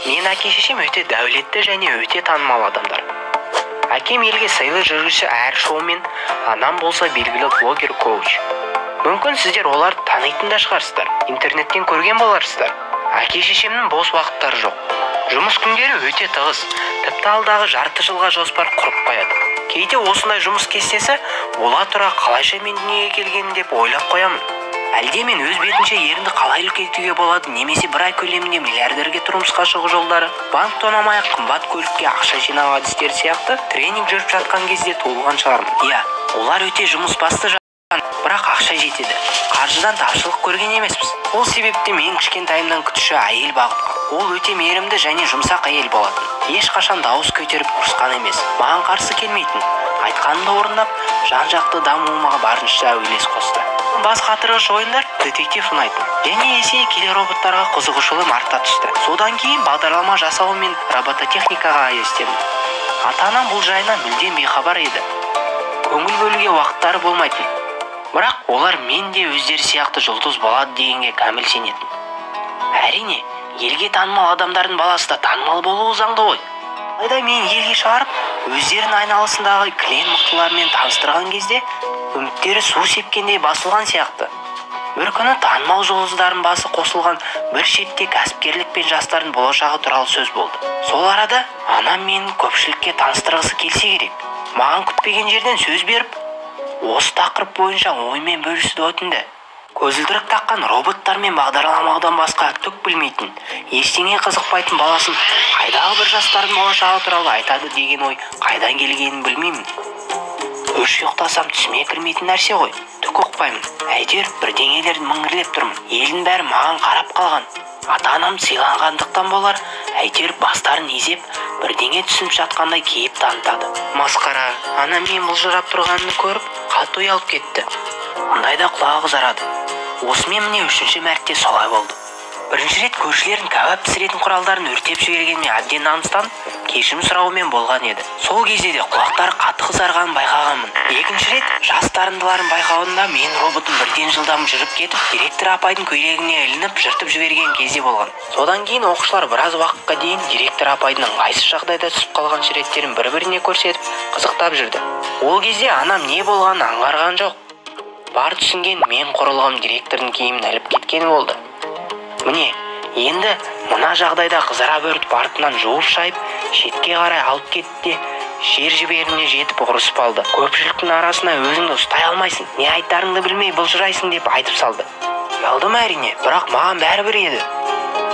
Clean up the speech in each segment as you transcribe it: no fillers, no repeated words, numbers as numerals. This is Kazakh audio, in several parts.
Мен әке-шешем өте дәулетті және өте танымал адамдар. Әкем елге сыйлы жүргізуші әр шоумен, анам болса белгілі блогер-коуч. Мүмкін сіздер оларды танитын да шығарсыздар, интернеттен көрген боларсыздар. Әке-шешемнің бос уақыттары жоқ. Жұмыс күндері өте тығыз, тіпті алдағы жарты жылға жоспар құрып қояды. Кейде осындай жұмыс кестесі бола тұра қалайша мен дүниеге келгенін деп ойлап қоямын. Әлде мен өз бетінше ерінді қалай үлкейтуге болады, немесе бір ай көлемінде миллиардерге тұрмысқа шығу жолдары, банк тонамай қымбат көлікке ақша жинау әдістері сияқты тренинг жүріп жатқан кезде туылған шығармын. Иә, олар өте жұмыс басты жан, бірақ ақша жетеді. Қаржыдан тапшылық көрген емеспіз. Ол себепте мен кішкентайымнан күтуші әйел бағып. Ол өте мейірімді және жұмсақ әйел болатын. Ешқашан дауыс көтеріп ұрысқан емес, маған қарсы келмейтін. Айтқанымды орындап, жан-жақты дамуыма барынша үлес қосты. Бас қатырғыш ойындар детектив ұнайтын. Және есейе келе роботтарға қызығушылығым арта түсті. Содан кейін бағдарлама жасау мен робототехникаға әуестендім. Ата-анам бұл жайынан мүлдем бейхабар еді. Көңіл бөлуге уақыттары болмайтын. Бірақ олар мен де өздері сияқты жұлдыз болады дегенге кәміл сенетін. Әрине, елге танымал адамдардың баласы да танымал болуы заңды ғой. Алайда мен елге шығарып, өздерін айналасындағы клиент мықтылармен таныстырған кезде үміттері су сепкендей басылған сияқты. Бір күні танымал жұлдыздардың басы қосылған бір шетте кәсіпкерлік пен жастардың болашағы туралы сөз болды. Сол арада анам мені көпшілікке таныстырғысы келсе керек. Маған күтпеген жерден сөз беріп, осы тақырып бойынша оймен бөлісуді өтінді. Көзілдірік таққан роботтар мен бағдарламаудан басқа түк білмейтін, ештеңе қызықпайтын баласын қайдағы бір жастардың болашағы туралы айтады деген ой қайдан келгенін білмеймін. Үш ұйықтасам түсіме кірмейтін нәрсе ғой. Түк ұқпаймын. Әйтеуір бірдеңелерін міңгірлеп тұрмын. Елдің бәрі маған қарап қалған. Ата-анам сыйланғандықтан болар, әйтеуір бастарын изеп, бірдеңе түсініп жатқандай кейіп танытады. Масқара, анам мен бұлжырап тұрғанымды көріп, қатты ұялып кетті. Ондайда құлағы қызарады. Осымен міне үшінші мәрте солай болды. Бірінші рет көршілердің кәуап пісіретін құралдарын өртеп жібергенмен әбден намыстанып, кешірім сұраумен болған еді. Сол кезде де құлақтары қатты қызарғанын байқағанмын. Екінші рет жас дарындыларын байқауында мен роботым бірден жылдам жүріп кетіп, директор апайдың көйлегіне ілініп, жыртып жіберген кезде болған. Содан кейін оқушылар біраз уақытқа дейін директор апайдың ыңғайсыз жағдайда түсіп қалған суреттерін бір-біріне көрсетіп, қызықтап жүрді. Ол кезде анам не болғанын аңғарған жоқ. Бар түсінген мен құрылғым директордың киімін іліп кеткені болды. Міне, енді мына жағдайда қызара бөртіп артынан жуып шайып, шетке қарай алып кетті де, жер жіберіне жетіп ұрысып алды. Көпшіліктің арасына өзіңді ұстай алмайсың, не айтарыңды білмей бұлжырайсың деп айтып салды. Ұялдым әрине, бірақ маған бәрібір еді.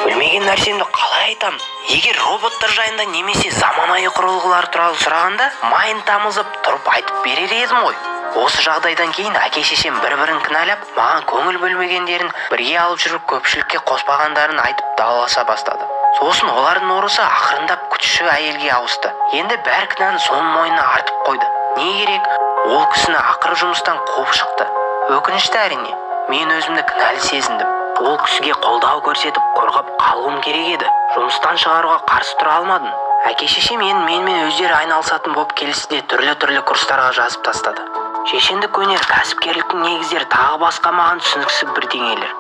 Білмеген нәрсемді қалай айтам? Егер роботтар жайында немесе заманауи құрылғылар туралы сұрағанда, майын тамызып тұрып айтып берер едім ғой. Осы жағдайдан кейін әке-шешем бір-бірін кінәлап, маған көңіл бөлмегендерін бірге алып жүріп көпшілікке қоспағандарын айтып дауласа бастады. Сосын олардың орысы ақырындап күтуші әйелге ауысты. Енді бәр кінәні соның мойнына артып қойды. Не керек? Ол кісіні ақыры жұмыстан қуып шықты. Өкінішті әрине, мен өзімді кінәлі сезіндім. Ол кісіге қолдау көрсетіп, қорғап қалуым керек еді. Жұмыстан шығаруға қарсы тұра алмадым. Әке-шешем енді менімен өздері айналысатын болып келісті де түрлі курстарға жазып тастады. Шешендік өнер, кәсіпкерліктің негіздері тағы басқа маған түсініксіз бірдеңелер.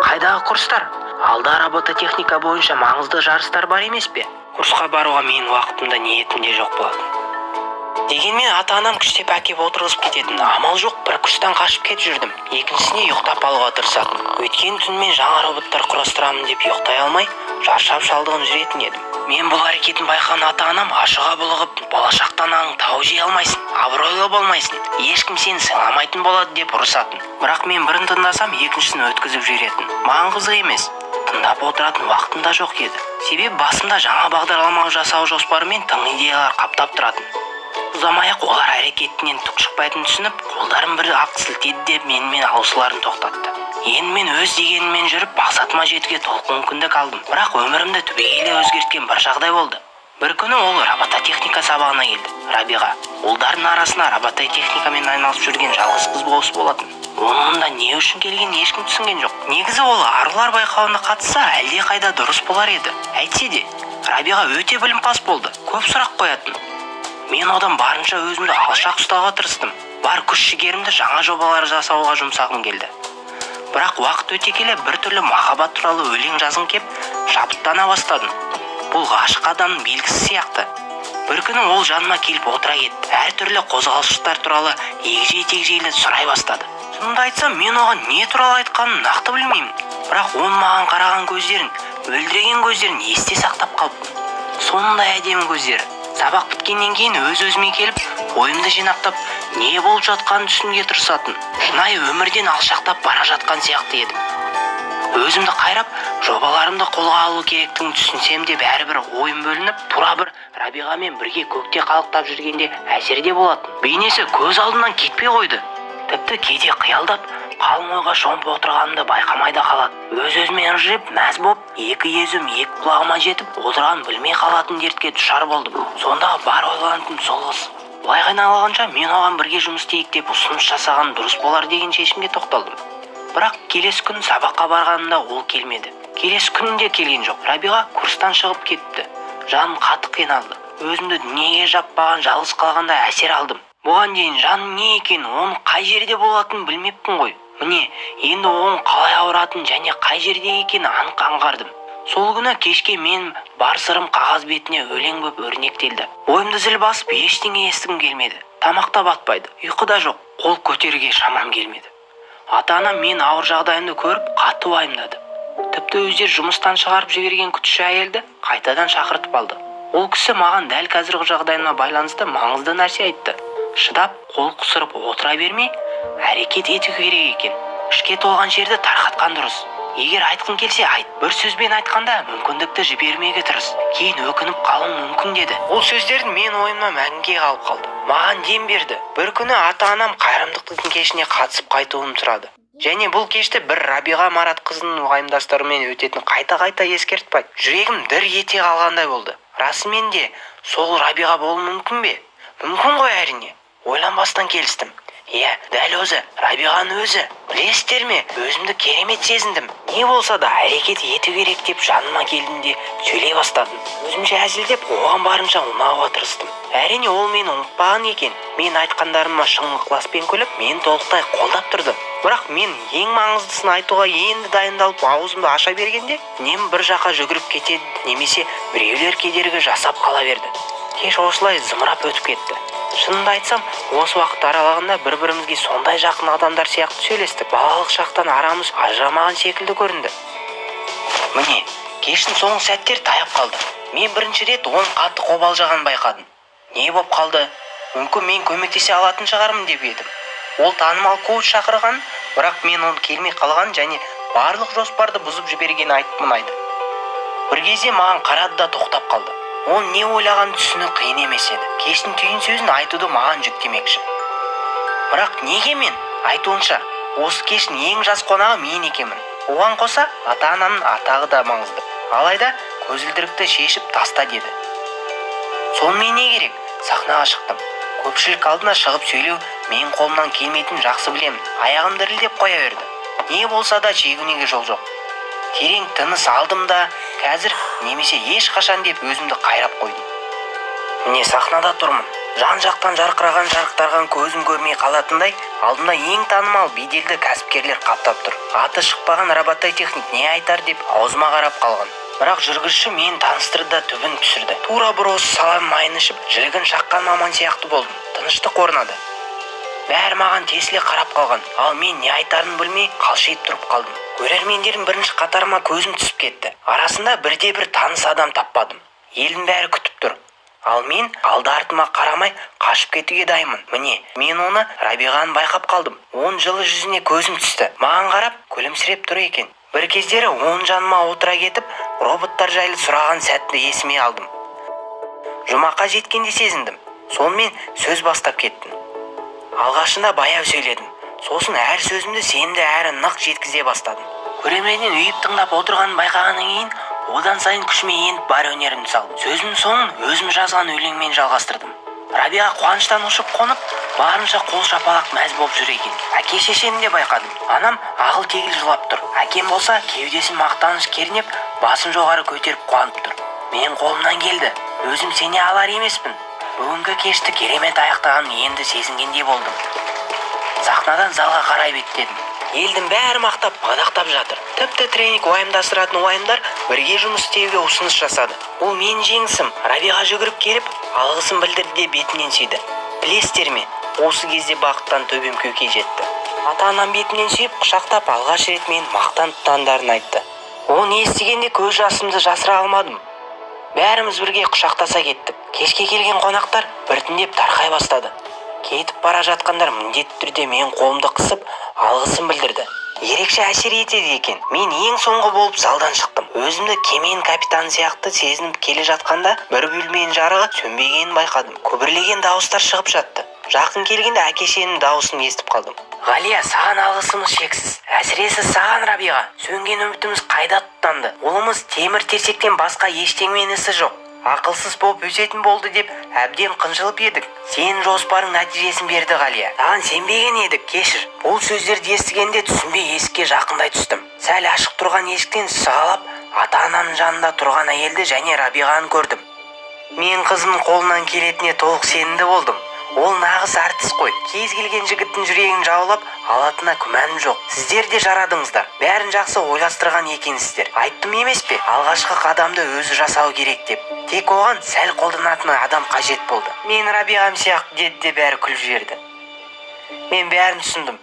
Қайдағы курстар? Алда робототехника бойынша маңызды жарыстар бар емес пе? Курсқа баруға менің уақытымда ниетімде жоқ болатын. Дегенмен ата-анам күштеп әкеп отырғызып кететін. Амал жоқ, бір курстан қашып кетіп жүрдім. Екіншісіне ұйықтап алуға тырысатын. Өткен түнмен жаңа роботтар құрастырамын деп ұйықтай алмай, шаршап шалдығын жүретін едім. Мен бұл әрекетін байқаған ата-анам ашыға булығып, болашақтан тау жей алмайсың, абыройлы болмайсың, ешкім сені сыйламайтын болады деп ұрысатын. Бірақ мен бірін тыңдасам, екіншісін өткізіп жіберетін. Маған қызық емес, тыңдап отыратын уақытым да жоқ еді. Себебі басымда жаңа бағдарлама жасау жоспарымен тың идеялар қаптап тұратын. Ұзамай-ақ олар әрекетінен түк шықпайтынын түсініп, қолдарын бір-ақ сілтеді деп менімен алысуларын тоқтатты. Енді мен өз дегеніммен жүріп, мақсатыма жетуге толық мүмкіндік алдым. Бірақ өмірімді түбегейлі өзгерткен бір жағдай болды. Бір күні ол робототехника сабағына келді. Рабиға, ұлдардың арасына робототехникамен айналысып жүрген жалғыз қыз осы болатын. Оның мұнда не үшін келгенін ешкім түсінген жоқ. Негізі ол арулар байқауына қатысса, әлде қайда дұрыс болар еді. Әйтсе де, Рабиға өте білімпаз болды. Көп сұрақ қоятын. Мен одан барынша өзімді алшақ ұстауға тырыстым. Бар күш-жігерімді жаңа жобалар жасауға жұмсағым келді. Бірақ уақыт өте келе біртүрлі махаббат туралы өлең жазғым кеп, шабыттана бастадым. бұл ғашық адамның белгісі сияқты. Бір күні ол жаныма келіп отыра кетті. Әртүрлі қозғалыстар туралы егжей-тегжейлі сұрай бастады. Шынымды айтсам, мен оған не туралы айтқанын нақты білмеймін. Бірақ оның маған қараған көздерін, мөлдіреген көздерін есте сақтап қалыппын. Сондай әдемі көздері. Сабақ біткеннен кейін өз-өзіме келіп, ойымды жинақтап, не болып жатқанын түсінуге тырысатын. Шынайы өмірден алшақтап бара жатқан сияқты едім. Өзімді қайрап, жобаларымды қолға алу керектігін түсінсем де бәрібір ойым бөлініп, тура бір Рабиғамен бірге көкте қалықтап жүргенде әсерде болатын. Бейнесі көз алдымнан кетпей қойды. Тіпті кейде қиялдап, қалың ойға шомып отырғанымды байқамай да қалады. Өз-өзіме ыржып, мәз боп, екі езім екі құлағыма жетіп, отырғанын білмей қалатын дертке душар болдым. Сондағы бар ойланатыным сол қыз. Былай қайналғанша мен оған бірге жұмыс істейік деп ұсыныс жасаған дұрыс болар деген шешімге тоқталдым. Бірақ келесі күн сабаққа барғанымда ол келмеді. Келесі күнінде келген жоқ. Рабиға курстан шығып кетті. Жаным қатты қиналды. Өзімді дүниеге жаппаған жалғыз қалғанда әсер алдым. Бұған дейін жаным не екенін, оның қай жерде болатынын білмеппін ғой. Міне, енді оның қалай ауыратын және қай жерде екенін анық аңғардым. Сол күні кешке мен бар сырым қағаз бетіне өлең боп өрнектелді. Ойымды зіл басып, ештеңе естігім келмеді. Тамақ та батпайды, ұйқы да жоқ, қол көтеруге шамам келмеді. Ата-анам мен ауыр жағдайымды көріп, қатты уайымдады. Тіпті өздері жұмыстан шығарып жіберген күтуші әйелді қайтадан шақыртып алды. Ол кісі маған дәл қазіргі жағдайыма байланысты маңызды нәрсе айтты. Шыдап, қол қусырып отыра бермей, әрекет ету керек екен. Ішке толған жерді тарқатқан дұрыс. Егер айтқың келсе айт. Бір сөзбен айтқанда мүмкіндікті жібермеуге тырыс. Кейін өкініп қалуың мүмкін деді. Ол сөздердің мен ойымнан мәңгіге қалып қалды. Маған дем берді. Бір күні ата-анам қайырымдылықтың кешіне қатысып қайтуымды сұрады. Және бұл кешті бір Рабиға Марат қызының уайымдастарымен өтетін қайта-қайта ескертпайды. Жүрегім дір ете қалғандай болды. Расымен де сол Рабиға болуы мүмкін бе? Мүмкін ғой әрине. Ойланбастан келістім. Иә, дәл өзі, Рабиғаның өзі. Білесіздер ме, өзімді керемет сезіндім. Не болса да әрекет ету керек деп жаныма келдім де сөйлей бастадым. Өзімше әзілдеп, оған барынша ұнауға тырыстым. Әрине ол мені ұмытпаған екен. Мен айтқандарыма шын ықыласпен күліп, мені толықтай қолдап тұрды. Бірақ мен ең маңыздысын айтуға енді дайындалып аузымды аша бергенде, нем бір жаққа жүгіріп кетеді, немесе біреулер кедергі жасап қала берді. Кеш осылай зымырап өтіп кетті. Шынымды айтсам, осы уақыт аралығында бір-бірімізге сондай жақын адамдар сияқты сөйлестік. Балалық шақтан арамыз ажырамаған секілді көрінді. Міне, кештің соңғы сәттер таяп қалды. Мен бірінші рет оның қатты қобалжығанын байқадым. Не боп қалды? Мүмкін мен көмектесе алатын шығармын деп едім. Ол танымал коуч шақырған, бірақ мен оны келмей қалған және барлық жоспарды бұзып жіберген айтып мұнайды. Бір кезде маған қарады да тоқтап қалды. Ол не ойлаған түсіну қиын емес еді. Кештің түйін сөзін айтуды маған жүктемекші. Бірақ неге мен? Айтуынша, осы кештің ең жас қонағы мен екенмін. Оған қоса ата-анамның атағы да маңызды. Алайда көзілдірікті шешіп таста деді. Сонымен не керек? Сахнаға шықтым. Көпшілік алдына шығып сөйлеу мен қолымнан келмейтінін жақсы білемін. Аяғым дірілдеп қоя берді. Не болса да шегінуге жол жоқ. Терең тыныс алдым да, қазір немесе ешқашан деп өзімді қайрап қойдым. Міне сахнада тұрмын. Жан-жақтан жарқыраған жарықтарған көзім көрмей қалатындай, алдымда ең танымал беделді кәсіпкерлер қаптап тұр. Аты шықпаған робототехник не айтар деп аузыма қарап қалған. Бірақ жүргізуші мені таныстырды да түбін түсірді. Тура бір осы салам майын ішіп, жілігін шаққан маман сияқты болдым. Тыныштық орнады. Бәрі маған тесіле қарап қалған, ал мен не айтарын білмей қалшиып тұрып қалдым. Көрермендердің бірінші қатарыма көзім түсіп кетті. Арасында бірде-бір таныс адам таппадым. Елдің бәрі күтіп тұр. Ал мен алды-артыма қарамай қашып кетуге дайынмын. Міне, мен оны Рабиғаны байқап қалдым. Оның жылы жүзіне көзім түсті. Маған қарап күлімсіреп тұр екен. Бір кездері оның жаныма отыра кетіп, роботтар жайлы сұраған сәтті есіме алдым. Жұмаққа жеткенде сезіндім. Сонымен сөз бастап кеттім. Алғашында баяу сөйледім. Сосын әр сөзімді сенімді әрі нық жеткізе бастадым. Көрерменнен үйіп тыңдап отырғанын байқағаннан кейін, одан сайын күшіме еніп бар өнерімді салдым. Сөзімнің соңын өзім жазған өлеңмен жалғастырдым. Рабиға қуаныштан ұшып қонып, барынша қол шапалақ мәз болып жүр екен. Әке шешемді де байқадым. Анам ағыл-тегіл жылап тұр. Әкем болса кеудесін мақтаныш кернеп, басын жоғары көтеріп қуанып тұр. Мен қолымнан келді. Өзім сене алар емеспін. Бүгінгі кешті керемет аяқтағанын енді сезінгендей болдым. Сахнадан залға қарай беттедім. Елдің бәрі мақтап, мадақтап жатыр. Тіпті тренинг уайымдастыратын уайымдар бірге жұмыс істеуге ұсыныс жасады. Ол мен жеңісім. Рабиға жүгіріп келіп, алғысын білдірді де бетінен сүйді. Білесіздер ме, осы кезде бақыттан төбем көкке жетті. Ата-анам бетімнен сүйіп, құшақтап алғаш рет мен мақтан тұтқандарын айтты. Оны естігенде көз жасымды жасыра алмадым. Бәріміз бірге құшақтаса кеттік. Кешке келген қонақтар біртіндеп тарқай бастады. Кетіп бара жатқандар міндетті түрде мен қолымды қысып, алғысын білдірді. Ерекше әсер етеді екен. Мен ең соңғы болып залдан шықтым. Өзімді кемен капитаны сияқты сезініп келе жатқанда бір бөлменің жарығы сөнбегенін байқадым. Күбірлеген дауыстар шығып жатты. Жақын келгенде әке-шенің дауысын естіп қалдым. Ғалия, саған алғысымыз шексіз. Әсіресе саған, Рабиға. Сөнген үмітіміз қайда тұтанды? Ұлымыз темір терсектен басқа ештеңенің ісі жоқ. Ақылсыз болып өсетін болды деп әбден қынжылып едік. Сенің жоспарың нәтижесін берді, Ғалия. Саған сенбеген едік, кешір. Бұл сөздерді естігенде түсінбей есікке жақындай түстім. Сәл ашық тұрған есіктен сығалап, ата-анамның жанында тұрған әйелді және Рабиғаны көрдім. Мен қызымның қолынан келетініне толық сенімді болдым. Ол нағыз артист қой. Кез келген жігіттің жүрегін жаулап алатынына күмәнім жоқ. Сіздер де жарадыңыздар. Бәрін жақсы ойластырған екенсіздер. Айттым емес пе? Алғашқы қадамды өзі жасау керек деп. Тек оған сәл қолданатын адам қажет болды. Мен Рабиғам сияқты деді де бәрі күліп жіберді. Мен бәрін түсіндім.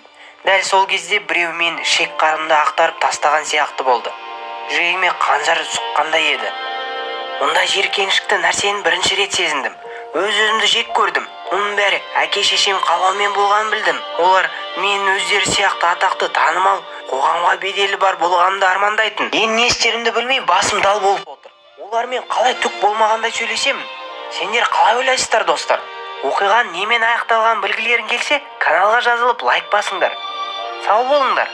Дәл сол кезде біреу мен шек қарымды ақтарып тастаған сияқты болды. Жүрегіме қанжар сұққандай еді. Мұндай жиіркенішті нәрсені бірінші рет сезіндім. Өз-өзімді жек көрдім. Оның бәрі әке-шешем қалауымен болғанын білдім. Олар мен өздері сияқты атақты, танымал, қоғамға беделі бар болғанымды армандайтын. Енді не істерімді білмей басым дал болып отыр. Олармен қалай түк болмағандай сөйлесемін? Сендер қалай ойлайсыздар, достар? Оқиғаның немен аяқталғанын білгілерің келсе, каналға жазылып лайк басыңдар. Сау болыңдар.